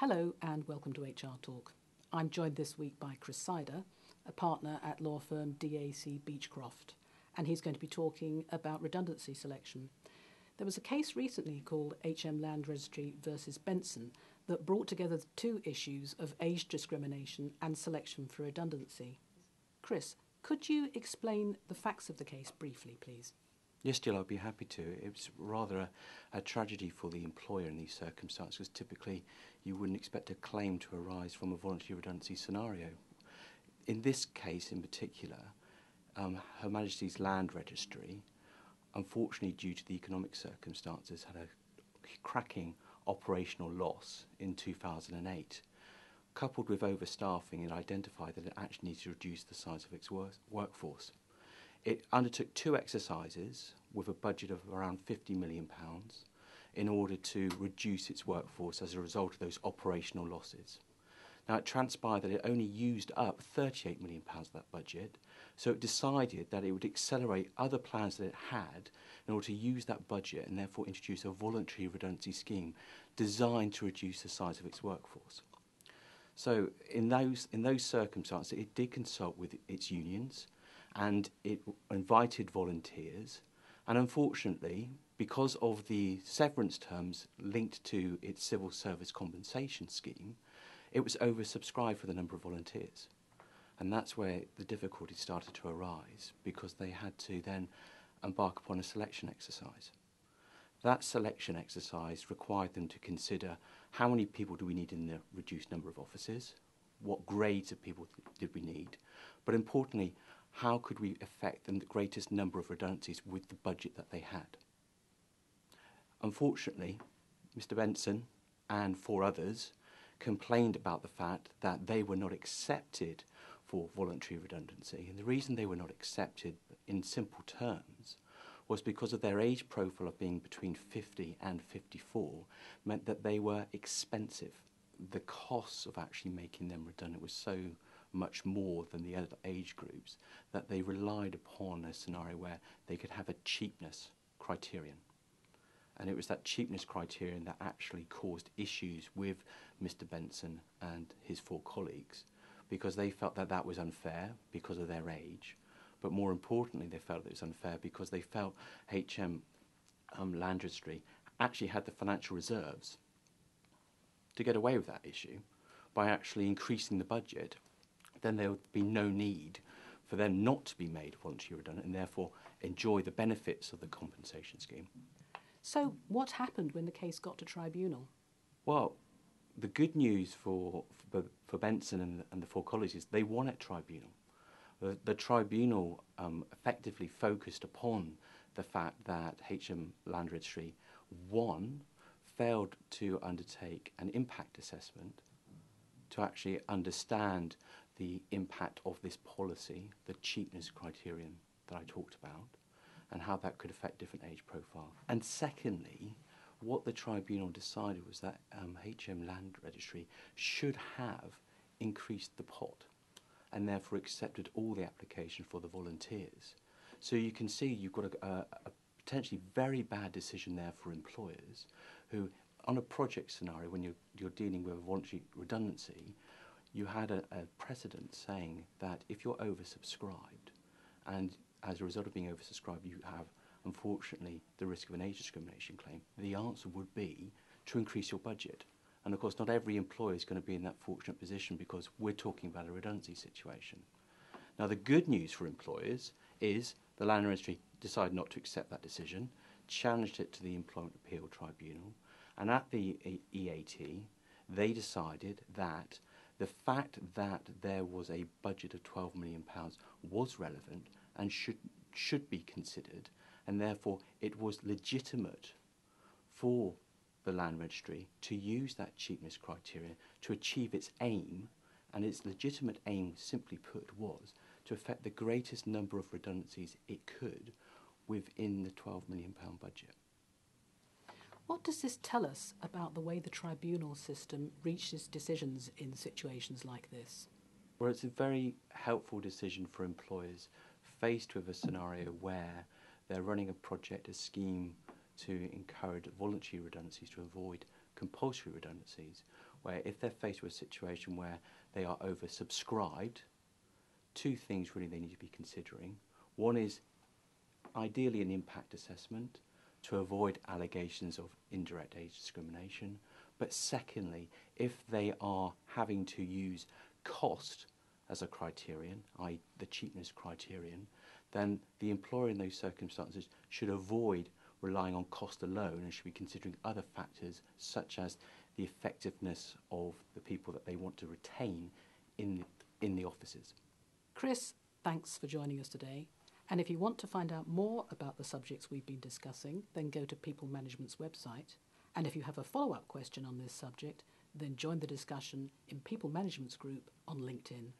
Hello and welcome to HR Talk. I'm joined this week by Syder, a partner at law firm DAC Beachcroft, and he's going to be talking about redundancy selection. There was a case recently called HM Land Registry versus Benson that brought together the two issues of age discrimination and selection for redundancy. Chris, could you explain the facts of the case briefly, please? Yes, Jill, I'd be happy to. It was rather a tragedy for the employer in these circumstances, because typically you wouldn't expect a claim to arise from a voluntary redundancy scenario. In this case in particular, Her Majesty's Land Registry, unfortunately due to the economic circumstances, had a cracking operational loss in 2008. Coupled with overstaffing, it identified that it actually needs to reduce the size of its workforce. It undertook two exercises with a budget of around £50 million in order to reduce its workforce as a result of those operational losses. Now, it transpired that it only used up £38 million of that budget, so it decided that it would accelerate other plans that it had in order to use that budget and therefore introduce a voluntary redundancy scheme designed to reduce the size of its workforce. So in those circumstances, it did consult with its unions, and it invited volunteers, and unfortunately, because of the severance terms linked to its civil service compensation scheme, it was oversubscribed for the number of volunteers. And that's where the difficulty started to arise, because they had to then embark upon a selection exercise. That selection exercise required them to consider how many people do we need in the reduced number of offices, what grades of people did we need, but importantly, how could we effect the greatest number of redundancies with the budget that they had. Unfortunately, Mr. Benson and four others complained about the fact that they were not accepted for voluntary redundancy, and the reason they were not accepted in simple terms was because of their age profile of being between 50 and 54 meant that they were expensive. The costs of actually making them redundant was so much more than the other age groups that they relied upon a scenario where they could have a cheapness criterion. And it was that cheapness criterion that actually caused issues with Mr. Benson and his four colleagues, because they felt that that was unfair because of their age, but more importantly they felt it was unfair because they felt HM Land Registry actually had the financial reserves to get away with that issue by actually increasing the budget. Then there would be no need for them not to be made voluntarily redundant and therefore enjoy the benefits of the compensation scheme. So what happened when the case got to tribunal? Well, the good news for Benson and the four colleagues is they won at tribunal. The tribunal effectively focused upon the fact that HM Land Registry, one, failed to undertake an impact assessment to actually understand the impact of this policy, the cheapness criterion that I talked about, and how that could affect different age profiles. And secondly, what the tribunal decided was that HM Land Registry should have increased the pot and therefore accepted all the application for the volunteers. So you can see you've got a potentially very bad decision there for employers who, on a project scenario, when you're dealing with a voluntary redundancy, you had a precedent saying that if you're oversubscribed, and as a result of being oversubscribed you have, unfortunately, the risk of an age discrimination claim, the answer would be to increase your budget. And of course not every employer is going to be in that fortunate position, because we're talking about a redundancy situation. Now the good news for employers is the Land Registry decided not to accept that decision, challenged it to the Employment Appeal Tribunal, and at the EAT they decided that the fact that there was a budget of £12 million was relevant and should be considered, and therefore it was legitimate for the Land Registry to use that cheapness criterion to achieve its aim, and its legitimate aim, simply put, was to effect the greatest number of redundancies it could within the £12 million budget. What does this tell us about the way the tribunal system reaches decisions in situations like this? Well, it's a very helpful decision for employers faced with a scenario where they're running a project, a scheme to encourage voluntary redundancies to avoid compulsory redundancies, where if they're faced with a situation where they are oversubscribed, two things really they need to be considering. One is ideally an impact assessment to avoid allegations of indirect age discrimination. But secondly, if they are having to use cost as a criterion, i.e. the cheapness criterion, then the employer in those circumstances should avoid relying on cost alone and should be considering other factors such as the effectiveness of the people that they want to retain in the offices. Chris, thanks for joining us today. And if you want to find out more about the subjects we've been discussing, then go to People Management's website. And if you have a follow-up question on this subject, then join the discussion in People Management's group on LinkedIn.